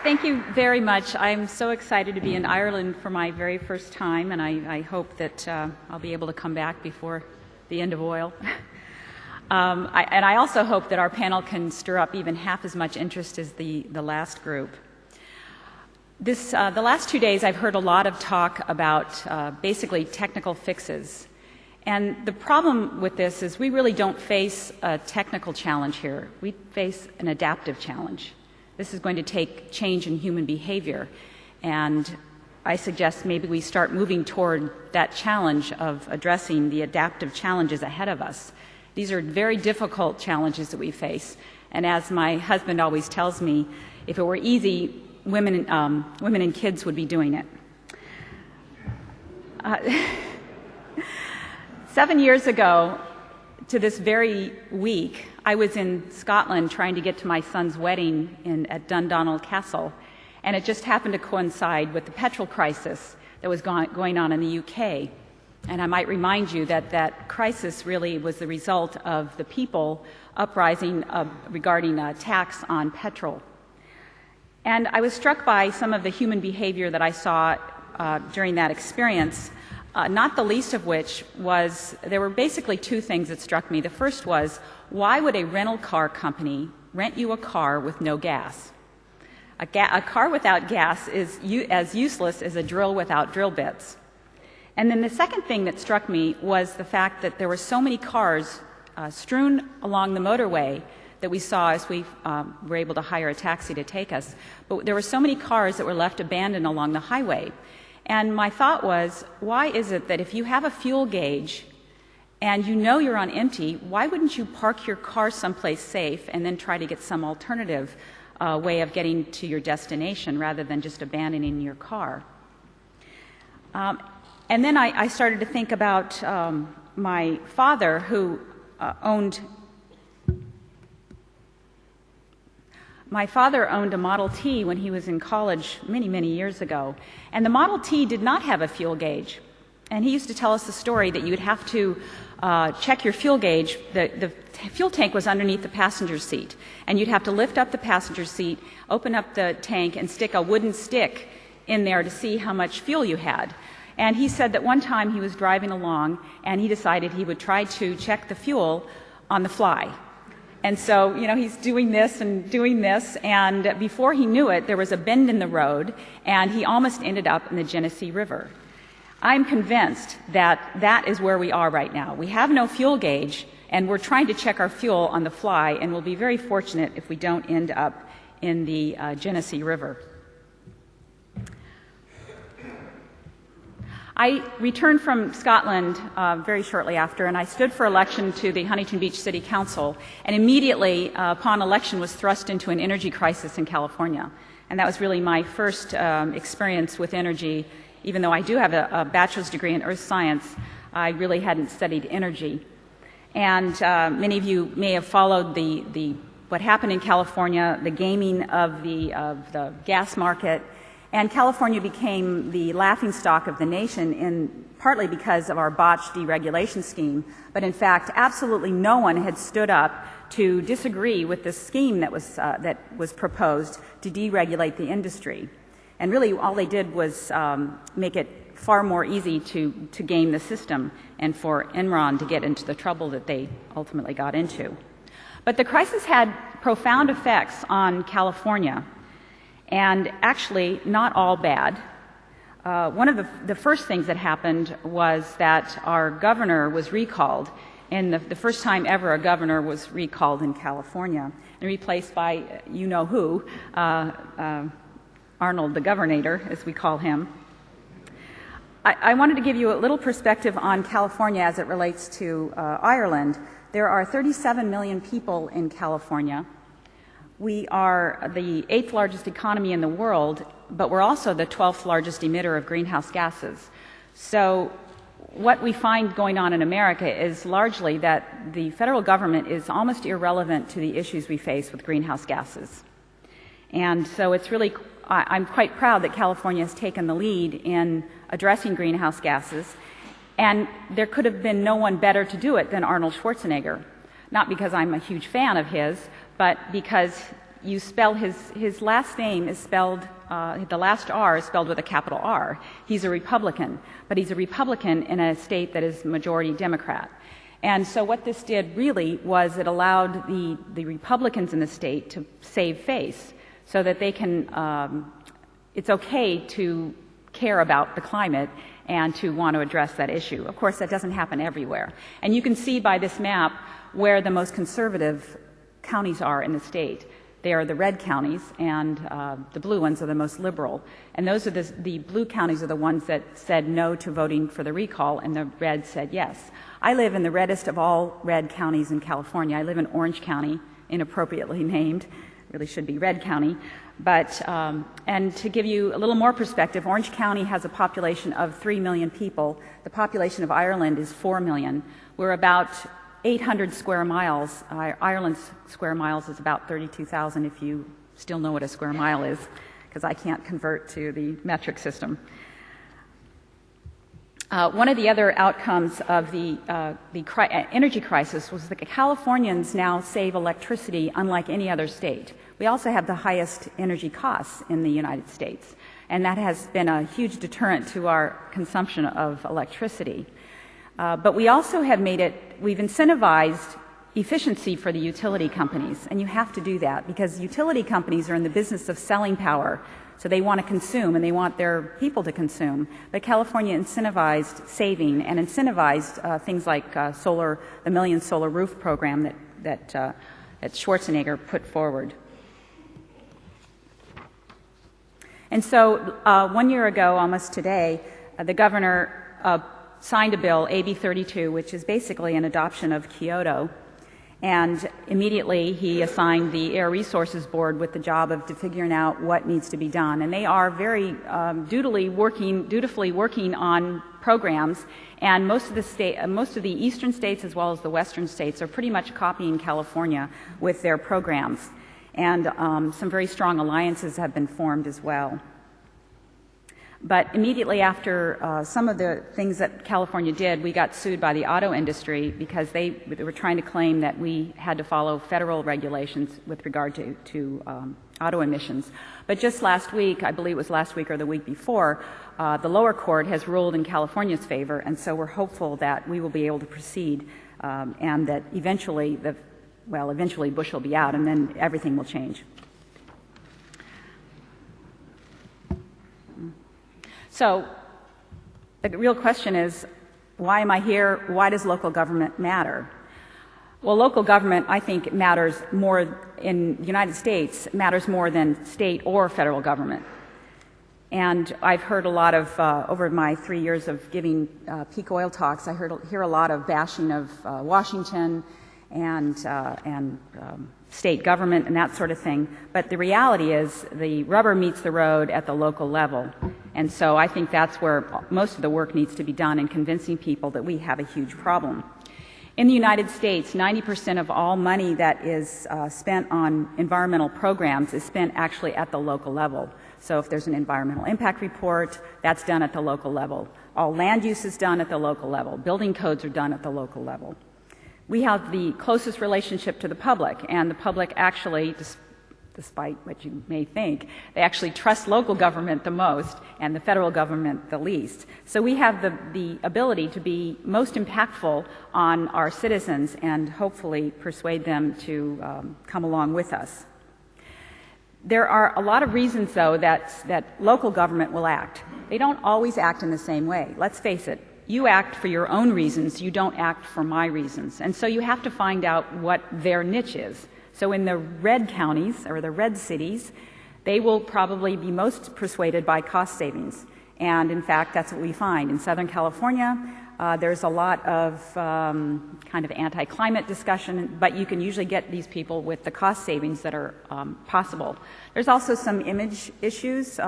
Thank you very much. I'm so excited to be in Ireland for my very first time, and I hope that I'll be able to come back before the end of oil. I also hope that our panel can stir up even half as much interest as the last group. The last 2 days I've heard a lot of talk about basically technical fixes. And the problem with this is we really don't face a technical challenge here. We face an adaptive challenge. This is going to take change in human behavior. And I suggest maybe we start moving toward that challenge of addressing the adaptive challenges ahead of us. These are very difficult challenges that we face. And as my husband always tells me, if it were easy, women and kids would be doing it. 7 years ago, to this very week, I was in Scotland trying to get to my son's wedding at Dundonald Castle, and it just happened to coincide with the petrol crisis that was going on in the UK. And I might remind you that that crisis really was the result of the people uprising regarding a tax on petrol. And I was struck by some of the human behavior that I saw during that experience. Not the least of which was, there were basically two things that struck me. The first was, why would a rental car company rent you a car with no gas? A car without gas is as useless as a drill without drill bits. And then the second thing that struck me was the fact that there were so many cars strewn along the motorway that we saw as we were able to hire a taxi to take us. But there were so many cars that were left abandoned along the highway. And my thought was, why is it that if you have a fuel gauge and you know you're on empty, why wouldn't you park your car someplace safe and then try to get some alternative way of getting to your destination rather than just abandoning your car? And then I started to think about my father, who owned a Model T when he was in college many, many years ago. And the Model T did not have a fuel gauge. And he used to tell us the story that you would have to check your fuel gauge. The fuel tank was underneath the passenger seat. And you'd have to lift up the passenger seat, open up the tank, and stick a wooden stick in there to see how much fuel you had. And he said that one time he was driving along and he decided he would try to check the fuel on the fly. And so, he's doing this, and before he knew it, there was a bend in the road, and he almost ended up in the Genesee River. I'm convinced that that is where we are right now. We have no fuel gauge, and we're trying to check our fuel on the fly, and we'll be very fortunate if we don't end up in the Genesee River. I returned from Scotland very shortly after, and I stood for election to the Huntington Beach City Council, and immediately upon election was thrust into an energy crisis in California. And that was really my first experience with energy. Even though I do have a bachelor's degree in earth science, I really hadn't studied energy. And many of you may have followed what happened in California, the gaming of the gas market. And California became the laughingstock of the nation, partly because of our botched deregulation scheme. But in fact, absolutely no one had stood up to disagree with the scheme that was proposed to deregulate the industry. And really, all they did was make it far more easy to game the system and for Enron to get into the trouble that they ultimately got into. But the crisis had profound effects on California. And actually, not all bad. One of the first things that happened was that our governor was recalled, and the first time ever a governor was recalled in California, and replaced by you-know-who, Arnold the Governator, as we call him. I wanted to give you a little perspective on California as it relates to Ireland. There are 37 million people in California. We are the 8th largest economy in the world, but we're also the 12th largest emitter of greenhouse gases. So what we find going on in America is largely that the federal government is almost irrelevant to the issues we face with greenhouse gases. And so it's really, I'm quite proud that California has taken the lead in addressing greenhouse gases, and there could have been no one better to do it than Arnold Schwarzenegger. Not because I'm a huge fan of his, but because you spell his last name is spelled, the last R is spelled with a capital R. He's a Republican, but he's a Republican in a state that is majority Democrat. And so what this did really was it allowed the Republicans in the state to save face so that they can, it's okay to care about the climate and to want to address that issue. Of course, that doesn't happen everywhere. And you can see by this map where the most conservative counties are in the state. They are the red counties, and the blue ones are the most liberal. And those are the blue counties are the ones that said no to voting for the recall, and the red said yes. I live in the reddest of all red counties in California. I live in Orange County, inappropriately named. Really should be Red County. But, and to give you a little more perspective, Orange County has a population of 3 million people. The population of Ireland is 4 million. We're about 800 square miles. Ireland's square miles is about 32,000 if you still know what a square mile is, because I can't convert to the metric system. One of the other outcomes of the energy crisis was that Californians now save electricity unlike any other state. We also have the highest energy costs in the United States, and that has been a huge deterrent to our consumption of electricity. But we also have we've incentivized efficiency for the utility companies, and you have to do that because utility companies are in the business of selling power. So they want to consume, and they want their people to consume. But California incentivized saving and incentivized things like the Million Solar Roof program that Schwarzenegger put forward. And so 1 year ago, almost today, the governor signed a bill, AB 32, which is basically an adoption of Kyoto. And immediately he assigned the Air Resources Board with the job of figuring out what needs to be done. And they are very dutifully working on programs. And most of the eastern states as well as the western states are pretty much copying California with their programs. And some very strong alliances have been formed as well. But immediately after some of the things that California did, we got sued by the auto industry because they were trying to claim that we had to follow federal regulations with regard to auto emissions. But just last week, I believe it was last week or the week before, the lower court has ruled in California's favor, and so we're hopeful that we will be able to proceed and that eventually Bush will be out and then everything will change. So the real question is, why am I here? Why does local government matter? Well, local government, I think, matters more in the United States, matters more than state or federal government. And I've heard a lot of, over my 3 years of giving peak oil talks, I hear a lot of bashing of Washington and state government and that sort of thing. But the reality is the rubber meets the road at the local level. And so I think that's where most of the work needs to be done in convincing people that we have a huge problem. In the United States, 90% of all money that is spent on environmental programs is spent actually at the local level. So if there's an environmental impact report, that's done at the local level. All land use is done at the local level. Building codes are done at the local level. We have the closest relationship to the public, and the public actually, despite what you may think, they actually trust local government the most and the federal government the least. So we have the ability to be most impactful on our citizens and hopefully persuade them to come along with us. There are a lot of reasons, though, that local government will act. They don't always act in the same way. Let's face it. You act for your own reasons. You don't act for my reasons. And so you have to find out what their niche is. So in the red counties or the red cities, they will probably be most persuaded by cost savings. And in fact, that's what we find. In Southern California, there's a lot of kind of anti-climate discussion, but you can usually get these people with the cost savings that are possible. There's also some image issues.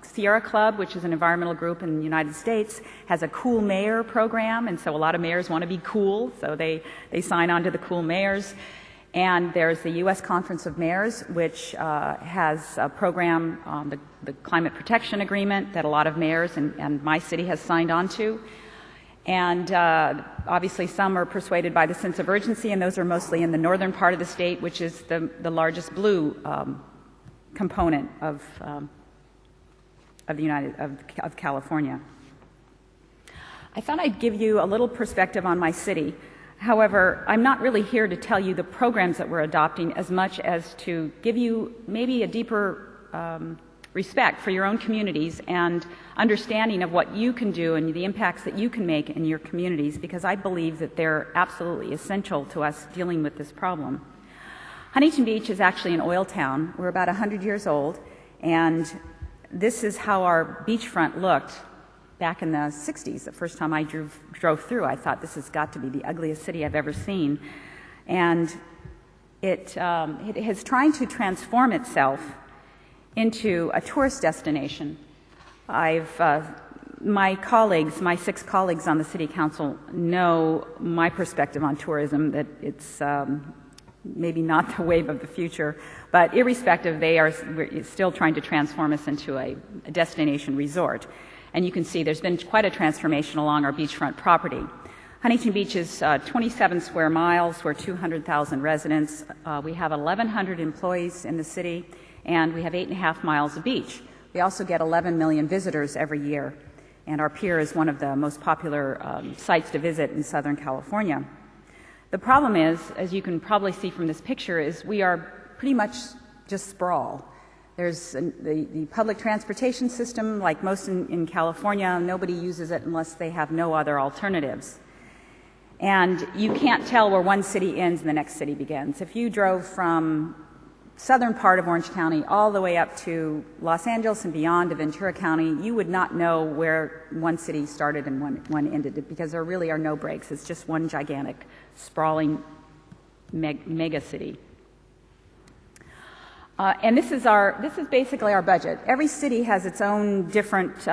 Sierra Club, which is an environmental group in the United States, has a Cool Mayor program, and so a lot of mayors want to be cool, so they sign on to the Cool Mayors. And there's the U.S. Conference of Mayors, which has a program, the Climate Protection Agreement, that a lot of mayors and my city has signed on to. And obviously some are persuaded by the sense of urgency, and those are mostly in the northern part of the state, which is the largest blue component of California. I thought I'd give you a little perspective on my city. However, I'm not really here to tell you the programs that we're adopting as much as to give you maybe a deeper respect for your own communities and understanding of what you can do and the impacts that you can make in your communities, because I believe that they're absolutely essential to us dealing with this problem. Huntington Beach is actually an oil town. We're about 100 years old, and this is how our beachfront looked back in the 60s. The first time I drove through, I thought this has got to be the ugliest city I've ever seen. And it is trying to transform itself into a tourist destination. My colleagues, my 6 colleagues on the City Council, know my perspective on tourism, that it's maybe not the wave of the future, but irrespective, we're still trying to transform us into a destination resort. And you can see there's been quite a transformation along our beachfront property. Huntington Beach is 27 square miles. We're 200,000 residents. We have 1,100 employees in the city, and we have 8.5 miles of beach. We also get 11 million visitors every year, and our pier is one of the most popular sites to visit in Southern California. The problem is, as you can probably see from this picture, is we are pretty much just sprawl. There's the public transportation system, like most in California. Nobody uses it unless they have no other alternatives. And you can't tell where one city ends and the next city begins. If you drove from southern part of Orange County all the way up to Los Angeles and beyond to Ventura County, you would not know where one city started and one ended, because there really are no breaks. It's just one gigantic, sprawling mega city. And this is basically our budget. Every city has its own different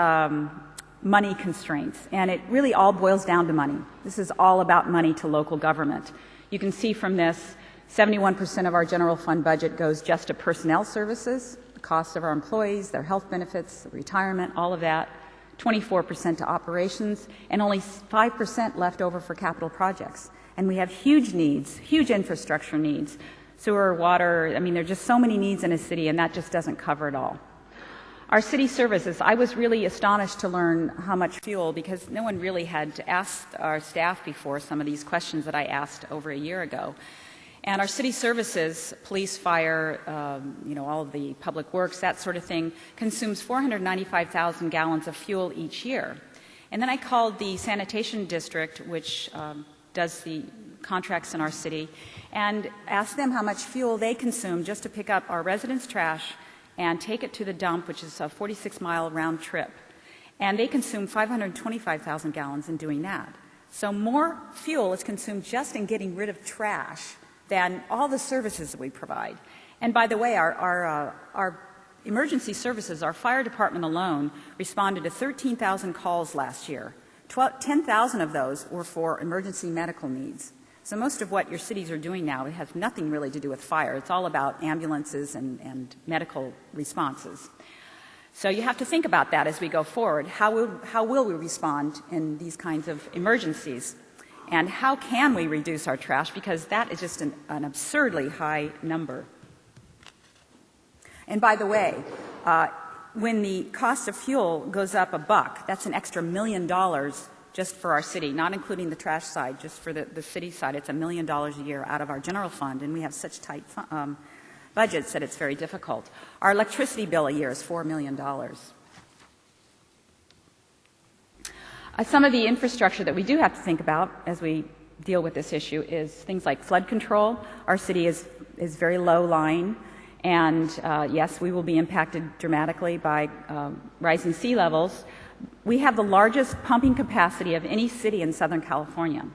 money constraints, and it really all boils down to money. This is all about money to local government. You can see from this, 71% of our general fund budget goes just to personnel services, the cost of our employees, their health benefits, retirement, all of that. 24% to operations, and only 5% left over for capital projects. And we have huge needs, huge infrastructure needs. Sewer, water, I mean, there are just so many needs in a city, and that just doesn't cover it all. Our city services, I was really astonished to learn how much fuel, because no one really had asked our staff before some of these questions that I asked over a year ago. And our city services, police, fire, all of the public works, that sort of thing, consumes 495,000 gallons of fuel each year. And then I called the sanitation district, which does the contracts in our city, and asked them how much fuel they consume just to pick up our residents' trash and take it to the dump, which is a 46-mile round trip. And they consume 525,000 gallons in doing that. So more fuel is consumed just in getting rid of trash than all the services that we provide. And by the way, our emergency services, our fire department alone, responded to 13,000 calls last year. 10,000 of those were for emergency medical needs. So most of what your cities are doing now has nothing really to do with fire. It's all about ambulances and medical responses. So you have to think about that as we go forward. How will we respond in these kinds of emergencies? And how can we reduce our trash? Because that is just an absurdly high number. And by the way, when the cost of fuel goes up $1, that's an extra $1 million just for our city, not including the trash side, just for the city side. It's $1 million a year out of our general fund, and we have such tight budgets that it's very difficult. Our electricity bill a year is $4 million. Some of the infrastructure that we do have to think about as we deal with this issue is things like flood control. Our city is very low-lying, and yes, we will be impacted dramatically by rising sea levels. We have the largest pumping capacity of any city in Southern California.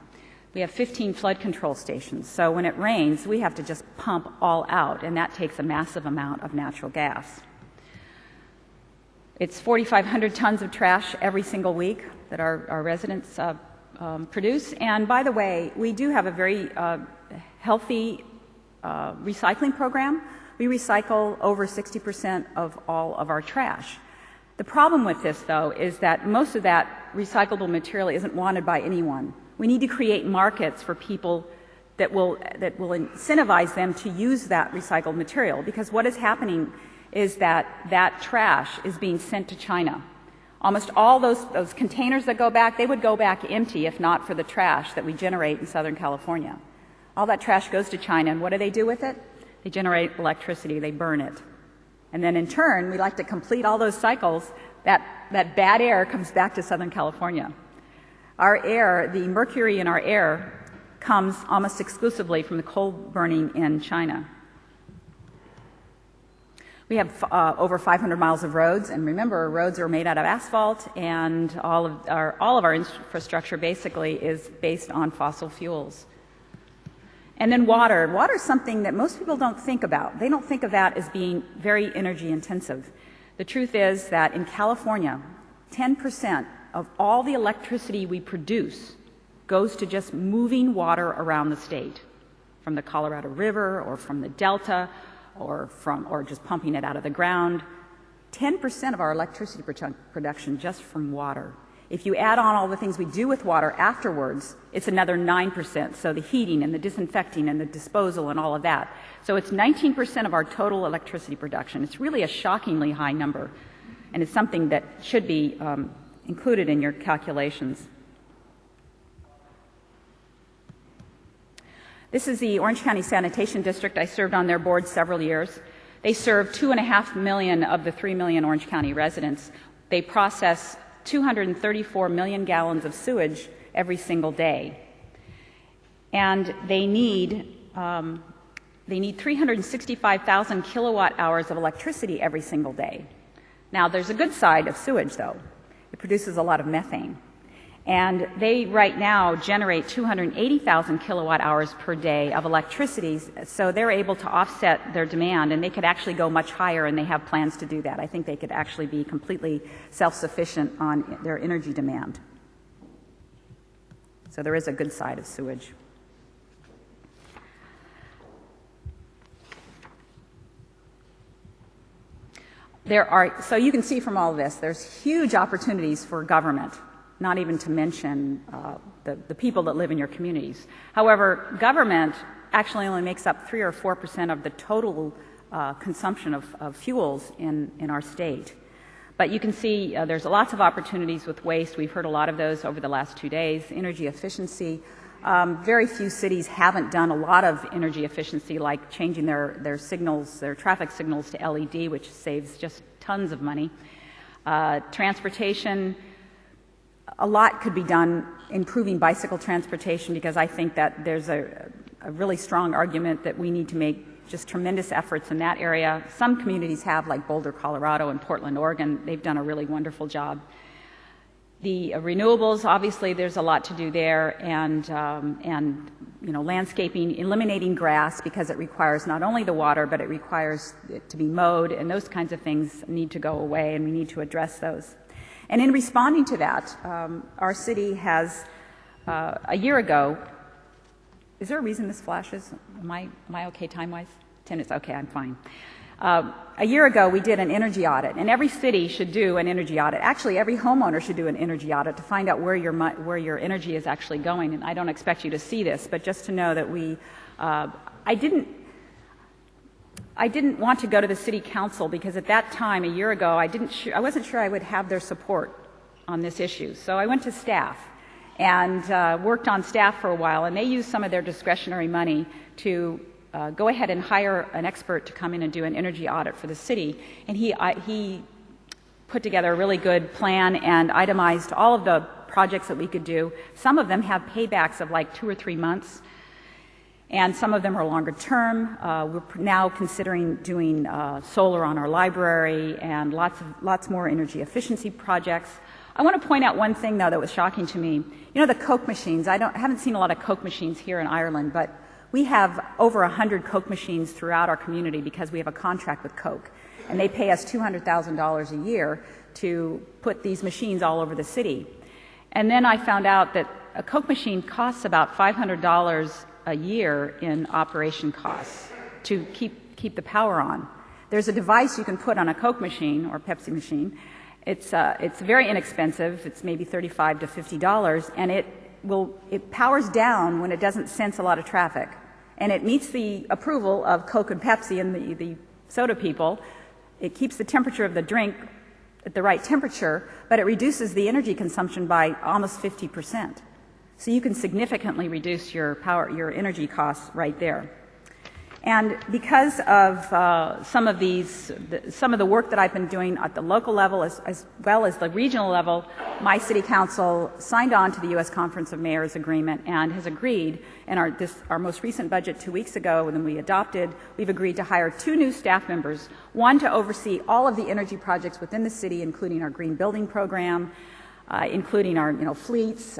We have 15 flood control stations, so when it rains, we have to just pump all out, and that takes a massive amount of natural gas. It's 4,500 tons of trash every single week that our residents produce. And by the way, we do have a very healthy recycling program. We recycle over 60% of all of our trash. The problem with this, though, is that most of that recyclable material isn't wanted by anyone. We need to create markets for people that will incentivize them to use that recycled material, because what is happening is that trash is being sent to China. Almost all those containers that go back, they would go back empty if not for the trash that we generate in Southern California. All that trash goes to China, and what do they do with it? They generate electricity, they burn it. And then in turn, we like to complete all those cycles. That bad air comes back to Southern California. Our air, the mercury in our air, comes almost exclusively from the coal burning in China. We have over 500 miles of roads, and remember, roads are made out of asphalt, and all of our infrastructure basically is based on fossil fuels. And then water. Water is something that most people don't think about. They don't think of that as being very energy intensive. The truth is that in California, 10% of all the electricity we produce goes to just moving water around the state, from the Colorado River or from the Delta or just pumping it out of the ground. 10% of our electricity production just from water. If you add on all the things we do with water afterwards, it's another 9%. So the heating and the disinfecting and the disposal and all of that. So it's 19% of our total electricity production. It's really a shockingly high number, and it's something that should be included in your calculations. This is the Orange County Sanitation District. I served on their board several years. They serve 2.5 million of the 3 million Orange County residents. They process 234 million gallons of sewage every single day. And they need 365,000 kilowatt hours of electricity every single day. Now, there's a good side of sewage, though. It produces a lot of methane. And they right now generate 280,000 kilowatt hours per day of electricity, so they're able to offset their demand, and they could actually go much higher, and they have plans to do that. I think they could actually be completely self-sufficient on their energy demand. So there is a good side of sewage. So you can see from all of this, there's huge opportunities for government, not even to mention the people that live in your communities. However, government actually only makes up 3 or 4% of the total consumption of fuels in our state. But you can see there's lots of opportunities with waste. We've heard a lot of those over the last 2 days. Energy efficiency. Very few cities haven't done a lot of energy efficiency, like changing their signals, their traffic signals to LED, which saves just tons of money. Transportation. A lot could be done improving bicycle transportation, because I think that there's a really strong argument that we need to make just tremendous efforts in that area. Some communities have, like Boulder, Colorado, and Portland, Oregon. They've done a really wonderful job. The renewables, obviously, there's a lot to do there, and landscaping, eliminating grass, because it requires not only the water, but it requires it to be mowed, and those kinds of things need to go away, and we need to address those. And in responding to that, our city has, a year ago, is there a reason this flashes? Am I okay time-wise? 10 minutes, okay, I'm fine. A year ago, we did an energy audit, and every city should do an energy audit. Actually, every homeowner should do an energy audit to find out where your energy is actually going. And I don't expect you to see this, but just to know that I didn't want to go to the city council, because at that time, a year ago, I wasn't sure I would have their support on this issue. So I went to staff and worked on staff for a while, and they used some of their discretionary money to go ahead and hire an expert to come in and do an energy audit for the city. And he put together a really good plan and itemized all of the projects that we could do. Some of them have paybacks of like 2 or 3 months, and some of them are longer term. We're now considering doing solar on our library and lots more energy efficiency projects. I want to point out one thing, though, that was shocking to me. You know, the Coke machines. I haven't seen a lot of Coke machines here in Ireland, but we have over 100 Coke machines throughout our community because we have a contract with Coke, and they pay us $200,000 a year to put these machines all over the city. And then I found out that a Coke machine costs about $500 a year in operation costs to keep the power on. There's a device you can put on a Coke machine or Pepsi machine, It's very inexpensive. It's maybe $35 to $50, and it powers down when it doesn't sense a lot of traffic. And it meets the approval of Coke and Pepsi and the soda people. It keeps the temperature of the drink at the right temperature, but it reduces the energy consumption by almost 50%. So you can significantly reduce your energy costs right there. And because of some of the work that I've been doing at the local level as well as the regional level, my city council signed on to the U.S. Conference of Mayors agreement and has agreed in our most recent budget 2 weeks ago when we adopted, we've agreed to hire 2 new staff members, one to oversee all of the energy projects within the city, including our green building program, including our fleets,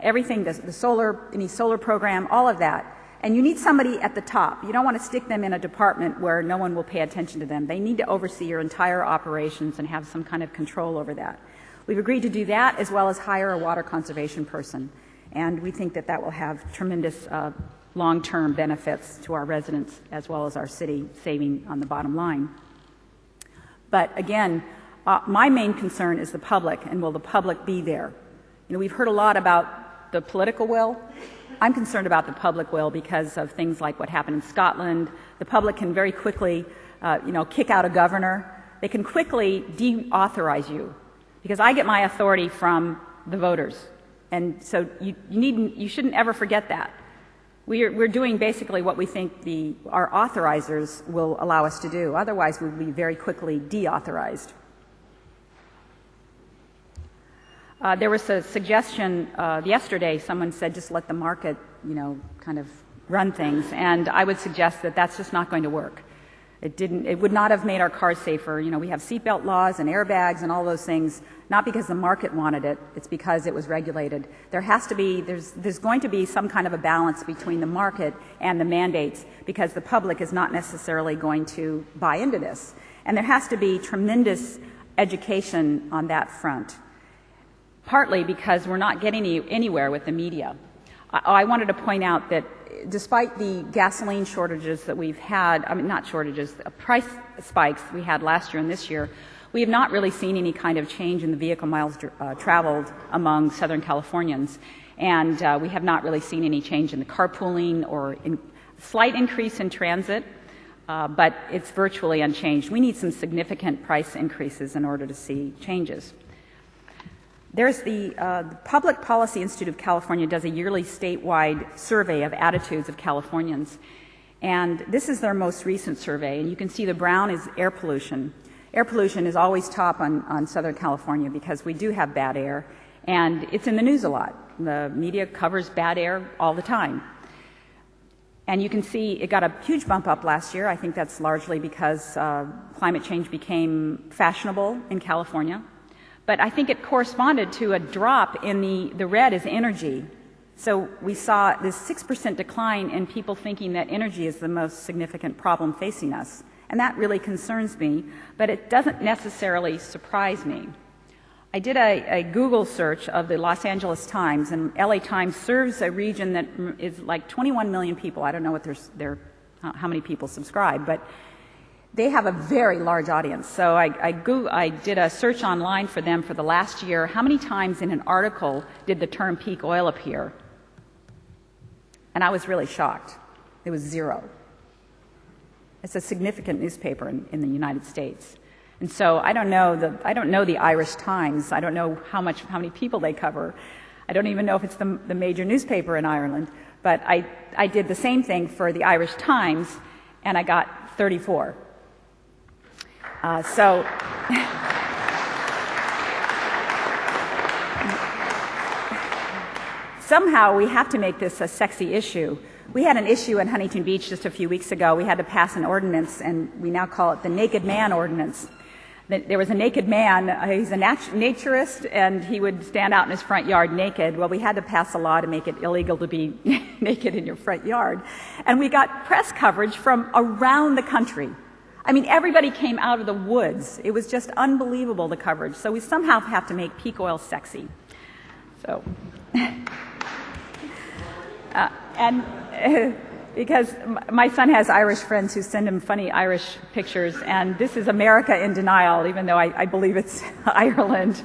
everything, any solar program, all of that. And you need somebody at the top. You don't want to stick them in a department where no one will pay attention to them. They need to oversee your entire operations and have some kind of control over that. We've agreed to do that as well as hire a water conservation person. And we think that that will have tremendous long-term benefits to our residents as well as our city, saving on the bottom line. But again, my main concern is the public, and will the public be there? We've heard a lot about the political will. I'm concerned about the public will because of things like what happened in Scotland. The public can very quickly, kick out a governor. They can quickly deauthorize you because I get my authority from the voters. And so you shouldn't ever forget that. We're doing basically what we think our authorizers will allow us to do. Otherwise, we'll be very quickly deauthorized. There was a suggestion yesterday. Someone said just let the market, kind of run things. And I would suggest that that's just not going to work. It would not have made our cars safer. We have seatbelt laws and airbags and all those things, not because the market wanted it. It's because it was regulated. There's going to be some kind of a balance between the market and the mandates because the public is not necessarily going to buy into this. And there has to be tremendous education on that front. Partly because we're not getting anywhere with the media. I wanted to point out that despite the gasoline shortages that we've had, not shortages, price spikes we had last year and this year, we have not really seen any kind of change in the vehicle miles traveled among Southern Californians. And we have not really seen any change in the carpooling or slight increase in transit, but it's virtually unchanged. We need some significant price increases in order to see changes. There's the Public Policy Institute of California does a yearly statewide survey of attitudes of Californians. And this is their most recent survey. And you can see the brown is air pollution. Air pollution is always top on Southern California because we do have bad air. And it's in the news a lot. The media covers bad air all the time. And you can see it got a huge bump up last year. I think that's largely because climate change became fashionable in California. But I think it corresponded to a drop in the red is energy. So we saw this 6% decline in people thinking that energy is the most significant problem facing us. And that really concerns me, but it doesn't necessarily surprise me. I did a Google search of the Los Angeles Times, and LA Times serves a region that is like 21 million people. I don't know how many people subscribe, but they have a very large audience. So I did a search online for them for the last year. How many times in an article did the term peak oil appear? And I was really shocked. It was 0. It's a significant newspaper in the United States. And so I don't know the Irish Times. I don't know how many people they cover. I don't even know if it's the major newspaper in Ireland. But I did the same thing for the Irish Times, and I got 34. Somehow we have to make this a sexy issue. We had an issue in Huntington Beach just a few weeks ago. We had to pass an ordinance, and we now call it the Naked Man Ordinance. There was a naked man. He's a naturist, and he would stand out in his front yard naked. Well, we had to pass a law to make it illegal to be naked in your front yard. And we got press coverage from around the country. I mean, everybody came out of the woods. It was just unbelievable, the coverage. So we somehow have to make peak oil sexy. So, because my son has Irish friends who send him funny Irish pictures, and this is America in denial, even though I believe it's Ireland.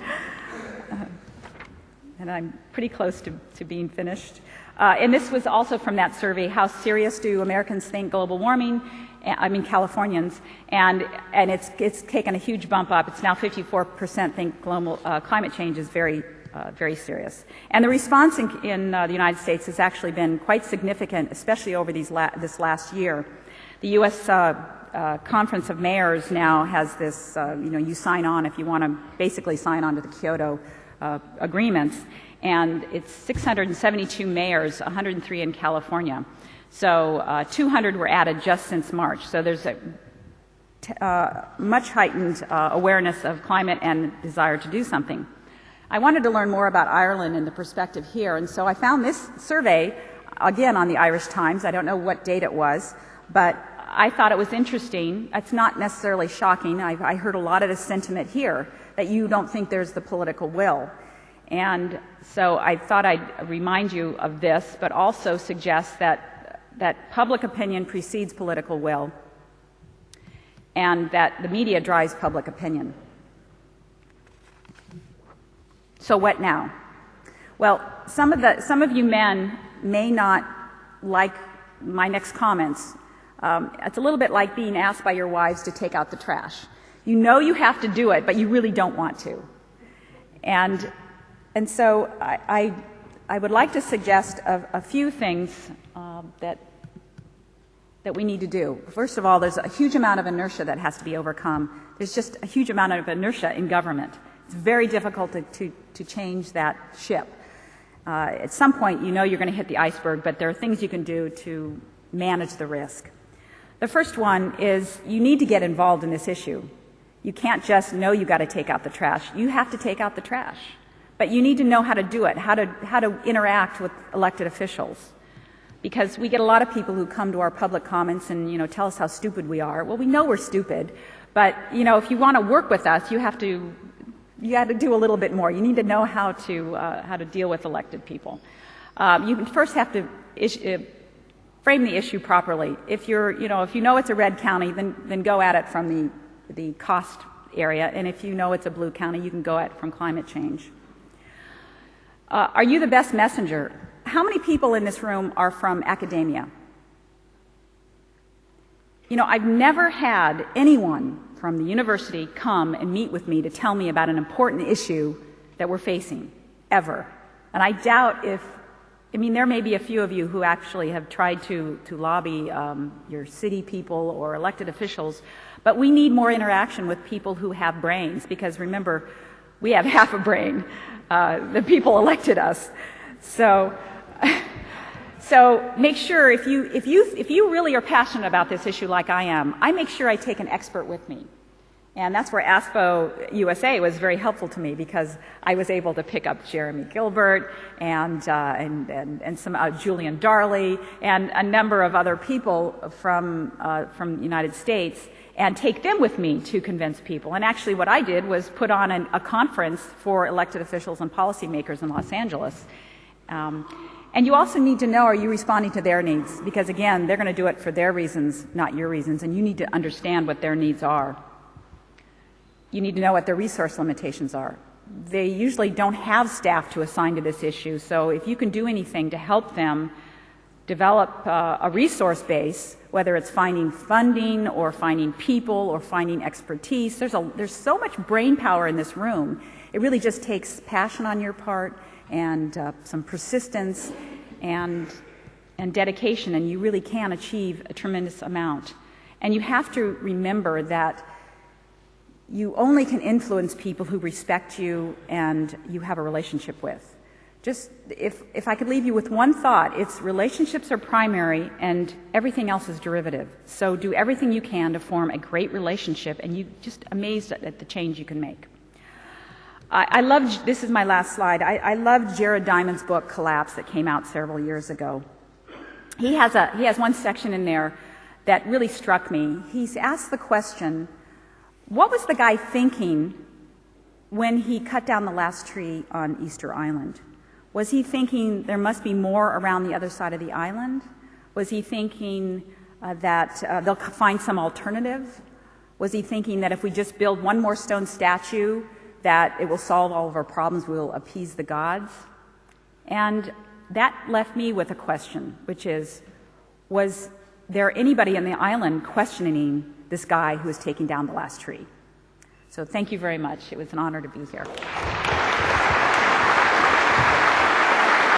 And I'm pretty close to being finished. And this was also from that survey, how serious do Americans think global warming? I mean Californians, and it's taken a huge bump up. It's now 54% think global climate change is very serious. And the response in the United States has actually been quite significant, especially over this last year. The U.S. Conference of Mayors now has this, you sign on if you want to basically sign on to the Kyoto agreements, and it's 672 mayors, 103 in California. So 200 were added just since March. So there's a much heightened awareness of climate and desire to do something. I wanted to learn more about Ireland and the perspective here, and so I found this survey, again on the Irish Times. I don't know what date it was, but I thought it was interesting. It's not necessarily shocking. I heard a lot of the sentiment here that you don't think there's the political will. And so I thought I'd remind you of this, but also suggest that public opinion precedes political will, and that the media drives public opinion. So what now? Well, some of you men may not like my next comments. It's a little bit like being asked by your wives to take out the trash. You know you have to do it, but you really don't want to. And so I would like to suggest a few things that we need to do. First of all, there's a huge amount of inertia that has to be overcome. There's just a huge amount of inertia in government. It's very difficult to change that ship. At some point, you know you're going to hit the iceberg, but there are things you can do to manage the risk. The first one is you need to get involved in this issue. You can't just know you got to take out the trash. You have to take out the trash. But you need to know how to do it, how to interact with elected officials. Because we get a lot of people who come to our public comments and, tell us how stupid we are. Well, we know we're stupid, but, if you want to work with us, you have to do a little bit more. You need to know how to deal with elected people. You first have to frame the issue properly. If if you know it's a red county, then go at it from the cost area, and if you know it's a blue county, you can go at it from climate change. Are you the best messenger? How many people in this room are from academia? I've never had anyone from the university come and meet with me to tell me about an important issue that we're facing, ever. And I doubt there may be a few of you who actually have tried to lobby your city people or elected officials, but we need more interaction with people who have brains, because remember, we have half a brain. The people elected us. So make sure if you really are passionate about this issue like I am, I make sure I take an expert with me. And that's where ASPO USA was very helpful to me, because I was able to pick up Jeremy Gilbert and some Julian Darley and a number of other people from the United States, and take them with me to convince people. And actually what I did was put on a conference for elected officials and policymakers in Los Angeles. And you also need to know, are you responding to their needs? Because again, they're going to do it for their reasons, not your reasons, and you need to understand what their needs are. You need to know what their resource limitations are. They usually don't have staff to assign to this issue, so if you can do anything to help them develop a resource base, whether it's finding funding or finding people or finding expertise, there's so much brain power in this room. It really just takes passion on your part and some persistence and dedication, and you really can achieve a tremendous amount. And you have to remember that you only can influence people who respect you and you have a relationship with. Just if I could leave you with one thought, it's relationships are primary and everything else is derivative. So do everything you can to form a great relationship, and you're just amazed at the change you can make. I love, this is my last slide, I love Jared Diamond's book, Collapse, that came out several years ago. He has one section in there that really struck me. He's asked the question, what was the guy thinking when he cut down the last tree on Easter Island? Was he thinking there must be more around the other side of the island? Was he thinking that they'll find some alternative? Was he thinking that if we just build one more stone statue, that it will solve all of our problems, we will appease the gods? And that left me with a question, which is, was there anybody on the island questioning this guy who was taking down the last tree? So thank you very much. It was an honor to be here.